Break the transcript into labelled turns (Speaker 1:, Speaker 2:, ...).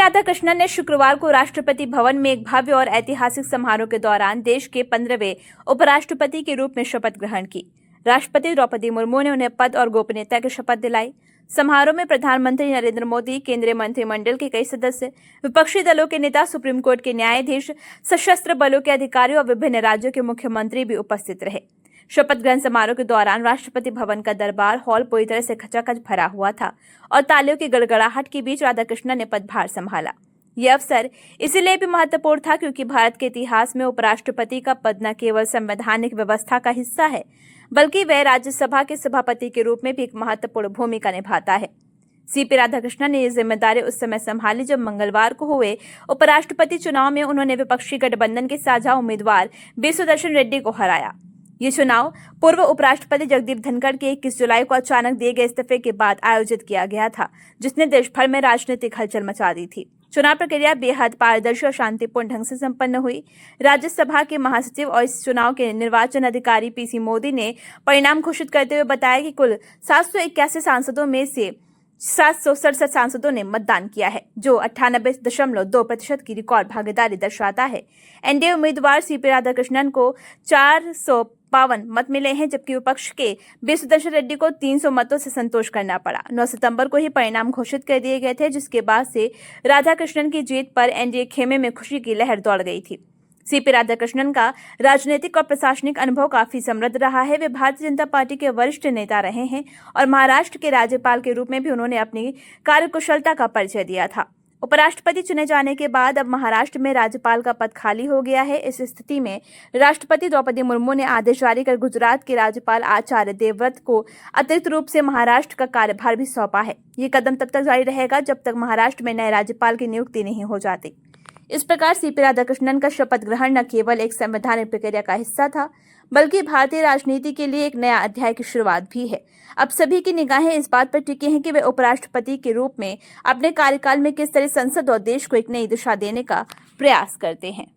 Speaker 1: राधाकृष्णन ने शुक्रवार को राष्ट्रपति भवन में एक भव्य और ऐतिहासिक समारोह के दौरान देश के 15वें उपराष्ट्रपति के रूप में शपथ ग्रहण की। राष्ट्रपति द्रौपदी मुर्मू ने उन्हें पद और गोपनीयता की शपथ दिलाई। समारोह में प्रधानमंत्री नरेंद्र मोदी, केंद्रीय मंत्रिमंडल के कई सदस्य, विपक्षी दलों के नेता, सुप्रीम कोर्ट के न्यायाधीश, सशस्त्र बलों के अधिकारी और विभिन्न राज्यों के मुख्यमंत्री भी उपस्थित रहे। शपथ ग्रहण समारोह के दौरान राष्ट्रपति भवन का दरबार हॉल पूरी तरह से खचाखच भरा हुआ था और तालियों की गड़गड़ाहट के बीच राधाकृष्णन ने पदभार संभाला। यह अवसर इसलिए भी महत्वपूर्ण था क्योंकि भारत के इतिहास में उपराष्ट्रपति का पद न केवल संवैधानिक व्यवस्था का हिस्सा है, बल्कि वह राज्यसभा के सभापति के रूप में भी एक महत्वपूर्ण भूमिका निभाता है। सीपी राधाकृष्णन ने ये जिम्मेदारी उस समय संभाली जब मंगलवार को हुए उपराष्ट्रपति चुनाव में उन्होंने विपक्षी गठबंधन के साझा उम्मीदवार बी सुदर्शन रेड्डी को हराया। ये चुनाव पूर्व उपराष्ट्रपति जगदीप धनखड़ के 21 जुलाई को अचानक दिए गए इस्तीफे के बाद आयोजित किया गया था, जिसने देश भर में राजनीतिक हलचल मचा दी थी। चुनाव प्रक्रिया बेहद पारदर्शी और शांतिपूर्ण ढंग से संपन्न हुई। राज्यसभा के महासचिव और इस चुनाव के निर्वाचन अधिकारी पीसी मोदी ने परिणाम घोषित करते हुए बताया कि कुल 781 सांसदों में से 767 सांसदों ने मतदान किया है, जो 98.2% की रिकॉर्ड भागीदारी दर्शाता है। एनडीए उम्मीदवार सीपी राधाकृष्णन को 452 मत मिले हैं, जबकि विपक्ष के बी सुदर्शन रेड्डी को 300 मतों से संतोष करना पड़ा। 9 सितंबर को ही परिणाम घोषित कर दिए गए थे, जिसके बाद से राधाकृष्णन की जीत पर एनडीए खेमे में खुशी की लहर दौड़ गई थी। सीपी राधाकृष्णन का राजनीतिक और प्रशासनिक अनुभव काफी समृद्ध रहा है। वे भारतीय जनता पार्टी के वरिष्ठ नेता रहे हैं और महाराष्ट्र के राज्यपाल के रूप में भी उन्होंने अपनी कार्यकुशलता का परिचय दिया था। उपराष्ट्रपति चुने जाने के बाद अब महाराष्ट्र में राज्यपाल का पद खाली हो गया है। इस स्थिति में राष्ट्रपति द्रौपदी मुर्मू ने आदेश जारी कर गुजरात के राज्यपाल आचार्य देवव्रत को अतिरिक्त रूप से महाराष्ट्र का कार्यभार भी सौंपा है। ये कदम तब तक जारी रहेगा जब तक महाराष्ट्र में नए राज्यपाल की नियुक्ति नहीं हो जाती। इस प्रकार सीपी राधाकृष्णन का शपथ ग्रहण न केवल एक संवैधानिक प्रक्रिया का हिस्सा था, बल्कि भारतीय राजनीति के लिए एक नया अध्याय की शुरुआत भी है। अब सभी की निगाहें इस बात पर टिकी हैं कि वे उपराष्ट्रपति के रूप में अपने कार्यकाल में किस तरह संसद और देश को एक नई दिशा देने का प्रयास करते हैं।